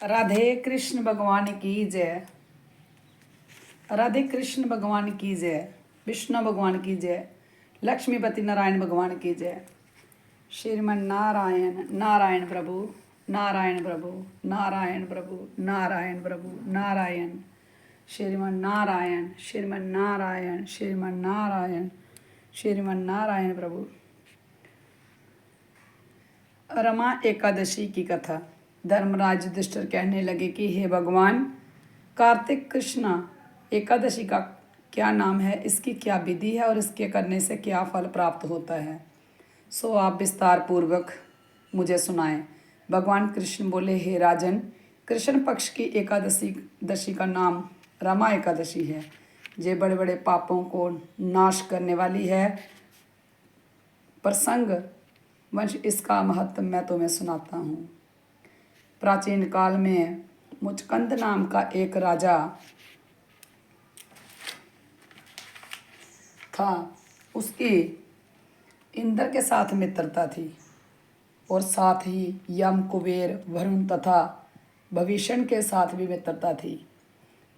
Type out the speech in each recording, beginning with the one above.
राधे कृष्ण भगवान की जय। राधे कृष्ण भगवान की जय। विष्णु भगवान की जय। लक्ष्मीपति नारायण भगवान की जय। श्रीमन नारायण नारायण प्रभु नारायण प्रभु नारायण प्रभु नारायण प्रभु नारायण। श्रीमन नारायण श्रीमन नारायण श्रीमन नारायण श्रीमन नारायण प्रभु। रमा एकादशी की कथा। धर्मराज युधिष्ठिर कहने लगे कि हे भगवान, कार्तिक कृष्ण एकादशी का क्या नाम है, इसकी क्या विधि है और इसके करने से क्या फल प्राप्त होता है, सो आप विस्तार पूर्वक मुझे सुनाएं। भगवान कृष्ण बोले, हे राजन, कृष्ण पक्ष की एकादशी का नाम रमा एकादशी है। ये बड़े बड़े पापों को नाश करने वाली है। प्रसंग वंश इसका महत्व मैं तुम्हें सुनाता हूँ। प्राचीन काल में मुचकंद नाम का एक राजा था। उसकी इंद्र के साथ मित्रता थी और साथ ही यम, कुबेर, वरुण तथा भविष्य के साथ भी मित्रता थी।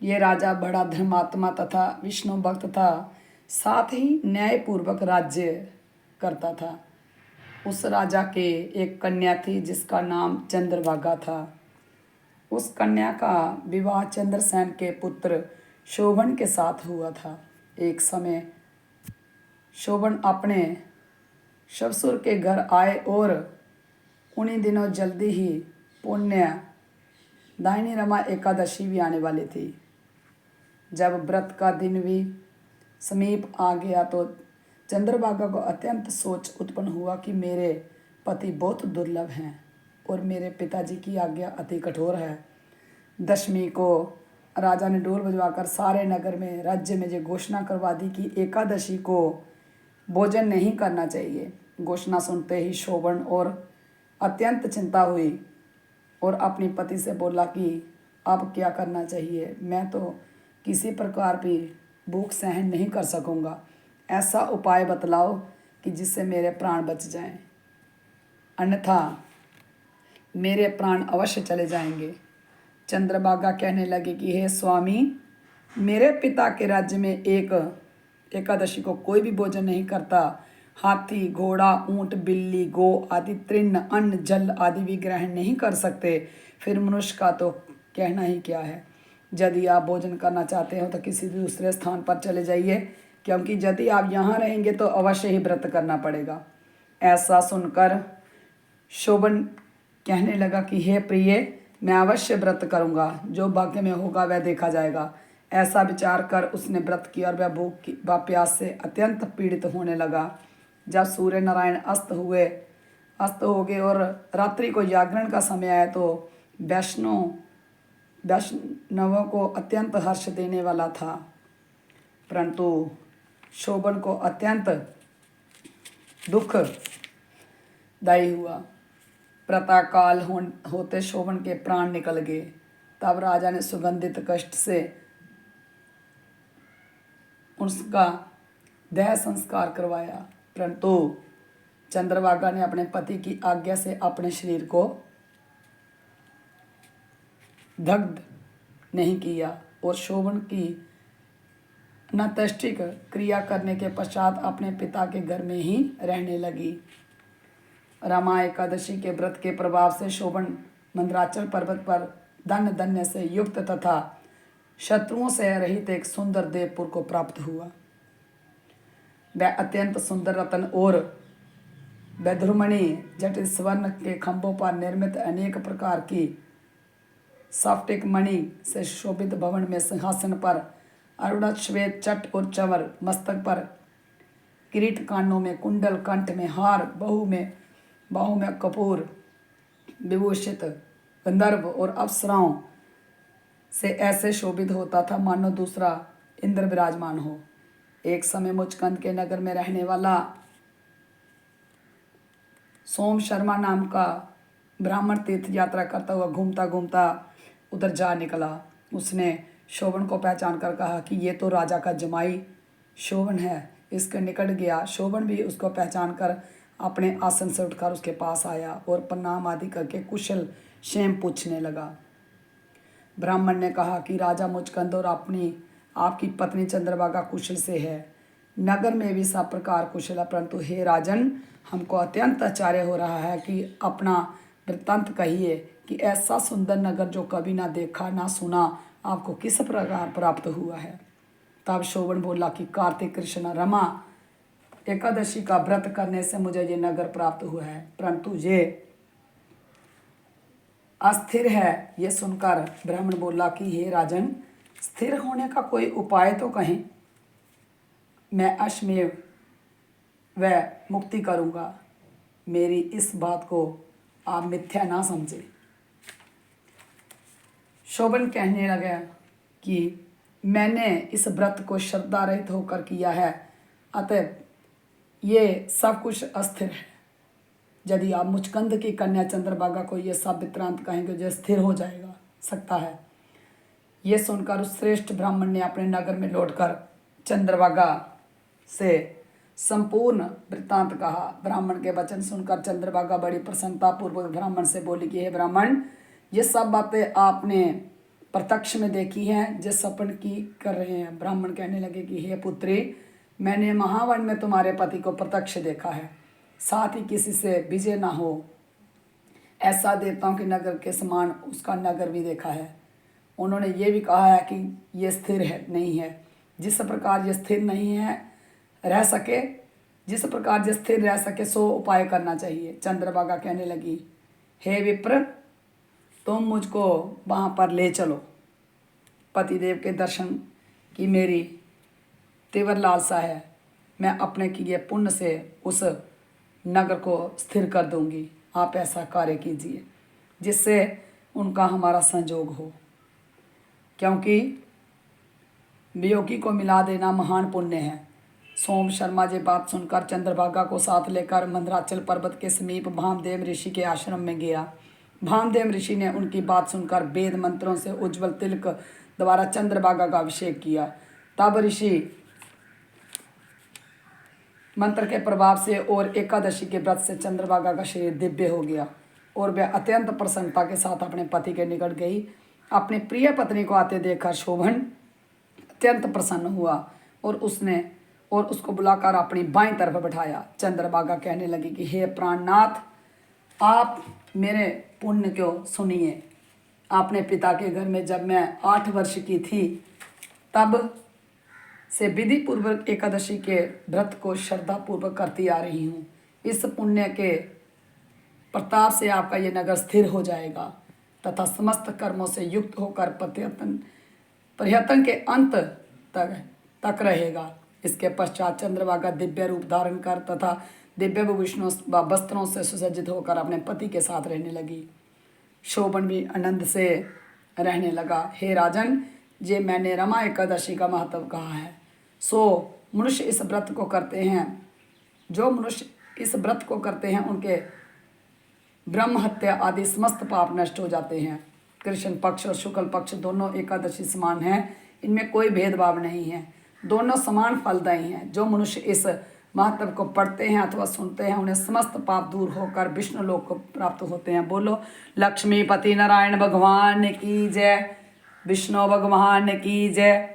ये राजा बड़ा धर्मात्मा तथा विष्णु भक्त था, साथ ही न्यायपूर्वक राज्य करता था। उस राजा के एक कन्या थी जिसका नाम चंद्रभागा था। उस कन्या का विवाह चंद्रसेन के पुत्र शोभन के साथ हुआ था। एक समय शोभन अपने ससुर के घर आए और उन्हीं दिनों जल्दी ही पुण्य दायनी रमा एकादशी भी आने वाली थी। जब व्रत का दिन भी समीप आ गया तो चंद्रभागा को अत्यंत सोच उत्पन्न हुआ कि मेरे पति बहुत दुर्लभ हैं और मेरे पिताजी की आज्ञा अति कठोर है। दशमी को राजा ने ढोल बजवाकर सारे नगर में, राज्य में ये घोषणा करवा दी कि एकादशी को भोजन नहीं करना चाहिए। घोषणा सुनते ही शोभन और अत्यंत चिंता हुई और अपनी पति से बोला कि अब क्या करना चाहिए, मैं तो किसी प्रकार भी भूख सहन नहीं कर सकूँगा। ऐसा उपाय बतलाओ कि जिससे मेरे प्राण बच जाएं, अन्यथा मेरे प्राण अवश्य चले जाएंगे। चंद्रभागा कहने लगे कि हे स्वामी, मेरे पिता के राज्य में एक एकादशी को कोई भी भोजन नहीं करता। हाथी, घोड़ा, ऊंट, बिल्ली, गो आदि तृण, अन्न, जल आदि भी ग्रहण नहीं कर सकते। फिर मनुष्य का तो कहना ही क्या है। यदि आप भोजन करना चाहते हो तो किसी दूसरे स्थान पर चले जाइए, क्योंकि यदि आप यहाँ रहेंगे तो अवश्य ही व्रत करना पड़ेगा। ऐसा सुनकर शोभन कहने लगा कि हे प्रिय, मैं अवश्य व्रत करूँगा, जो भाग्य में होगा वह देखा जाएगा। ऐसा विचार कर उसने व्रत किया और वह भूख व प्यास से अत्यंत पीड़ित होने लगा। जब सूर्य नारायण अस्त हो गए और रात्रि को जागरण का समय आया तो वैष्णवों को अत्यंत हर्ष देने वाला था, परंतु शोभन को अत्यंत दुखदायी हुआ। प्रातःकाल होते शोभन के प्राण निकल गए। तब राजा ने सुगंधित कष्ट से उसका देह संस्कार करवाया, परंतु चंद्रभागा ने अपने पति की आज्ञा से अपने शरीर को दग्ध नहीं किया और शोभन की अनात्यष्टिक क्रिया करने के पश्चात अपने पिता के घर में ही रहने लगी। रमा एकादशी के व्रत के प्रभाव से शोभन मंदराचल पर्वत पर धन धन्य से युक्त तथा शत्रुओं से रहित एक सुंदर देवपुर को प्राप्त हुआ। वह अत्यंत सुंदर रत्न और वैधुर्मणि जटिल स्वर्ण के खंभों पर निर्मित अनेक प्रकार की साफ्टिक मणि से शोभित भवन में सिंहासन पर अरुणत श्वेत चट और चवर, मस्तक पर किरीट, कानों में कुंडल, कंठ में हार, बाहों में कपूर विभूषित गंधर्व और अप्सराओं से ऐसे शोभित होता था मानो दूसरा इंद्र विराजमान हो। एक समय मुचकंद के नगर में रहने वाला सोम शर्मा नाम का ब्राह्मण तीर्थ यात्रा करता हुआ घूमता घूमता उधर जा निकला। उसने शोभन को पहचान कर कहा कि ये तो राजा का जमाई शोभन है। इसके निकट गया। शोभन भी उसको पहचान कर अपने आसन से उठकर उसके पास आया और प्रणाम आदि करके कुशल क्षेम पूछने लगा। ब्राह्मण ने कहा कि राजा मुचकंद और आपकी पत्नी चंद्रभागा कुशल से है, नगर में भी सब प्रकार कुशल है, परंतु हे राजन, हमको अत्यंत आश्चर्य हो रहा है कि अपना वृत्तांत कहिए कि ऐसा सुंदर नगर जो कभी ना देखा ना सुना आपको किस प्रकार प्राप्त हुआ है। तब शोभन बोला कि कार्तिक कृष्ण रमा एकादशी का व्रत करने से मुझे ये नगर प्राप्त हुआ है, परंतु ये अस्थिर है। ये सुनकर ब्राह्मण बोला कि हे राजन, स्थिर होने का कोई उपाय तो कहें, मैं अश्वमेव व मुक्ति करूँगा। मेरी इस बात को आप मिथ्या ना समझे। शोभन कहने लगा कि मैंने इस व्रत को श्रद्धा रहित होकर किया है, अतः ये सब कुछ अस्थिर है। यदि आप मुचकंद की कन्या चंद्रभागा को ये सब वृत्तांत कहेंगे जो स्थिर हो जाएगा सकता है। ये सुनकर उस श्रेष्ठ ब्राह्मण ने अपने नगर में लौटकर चंद्रभागा से संपूर्ण वृत्तांत कहा। ब्राह्मण के वचन सुनकर चंद्रभागा बड़ी प्रसन्नता पूर्वक ब्राह्मण से बोली कि हे ब्राह्मण, ये सब बातें आपने प्रत्यक्ष में देखी हैं, जिस सपन की कर रहे हैं। ब्राह्मण कहने लगे कि हे पुत्री, मैंने महावन में तुम्हारे पति को प्रत्यक्ष देखा है, साथ ही किसी से विजय ना हो ऐसा देवताओं के नगर के समान उसका नगर भी देखा है। उन्होंने ये भी कहा है कि ये स्थिर है नहीं है, जिस प्रकार ये स्थिर नहीं है रह सके, जिस प्रकार ये स्थिर रह सके सो उपाय करना चाहिए। चंद्रभागा कहने लगी, हे विप्र, तुम मुझको वहाँ पर ले चलो। पतिदेव के दर्शन की मेरी तीव्र लालसा है, मैं अपने किए पुण्य से उस नगर को स्थिर कर दूंगी। आप ऐसा कार्य कीजिए जिससे उनका हमारा संजोग हो, क्योंकि वियोगी को मिला देना महान पुण्य है। सोम शर्मा ये बात सुनकर चंद्रभागा को साथ लेकर मंदराचल पर्वत के समीप भामदेव ऋषि के आश्रम में गया। भामदेव ऋषि ने उनकी बात सुनकर वेद मंत्रों से उज्ज्वल तिलक द्वारा चंद्रभागा का अभिषेक किया। तब ऋषि मंत्र के प्रभाव से और एकादशी के व्रत से चंद्रभागा का शरीर दिव्य हो गया और वह अत्यंत प्रसन्नता के साथ अपने पति के निकट गई। अपनी प्रिय पत्नी को आते देखकर शोभन अत्यंत प्रसन्न हुआ और उसको बुलाकर अपनी बाईं तरफ बैठाया। चंद्रभागा कहने लगी कि हे प्राणनाथ, आप मेरे पुण्य को सुनिए। अपने पिता के घर में जब मैं 8 वर्ष की थी तब से विधि पूर्वक एकादशी के व्रत को श्रद्धा पूर्वक करती आ रही हूँ। इस पुण्य के प्रताप से आपका ये नगर स्थिर हो जाएगा तथा समस्त कर्मों से युक्त होकर पर्यटन के अंत तक रहेगा। इसके पश्चात चंद्रभागा दिव्य रूप धारण कर तथा दिव्य विष्णु वस्त्रों से सुसज्जित होकर अपने पति के साथ रहने लगी। शोभन भी आनंद से रहने लगा। हे राजन, ये मैंने रमा एकादशी का महत्व कहा है। सो मनुष्य इस व्रत को करते हैं, जो मनुष्य इस व्रत को करते हैं उनके ब्रह्म हत्या आदि समस्त पाप नष्ट हो जाते हैं। कृष्ण पक्ष और शुक्ल पक्ष दोनों एकादशी समान हैं, इनमें कोई भेदभाव नहीं है, दोनों समान फलदायी हैं। जो मनुष्य इस महत्व को पढ़ते हैं अथवा सुनते हैं उन्हें समस्त पाप दूर होकर विष्णु लोक को प्राप्त होते हैं। बोलो लक्ष्मीपति नारायण भगवान की जय, विष्णु भगवान की जय,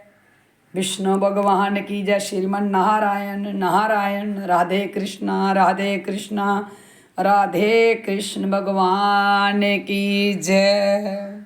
विष्णु भगवान की जय। श्रीमन नारायण नारायण। राधे कृष्णा राधे कृष्णा, राधे कृष्ण भगवान की जय।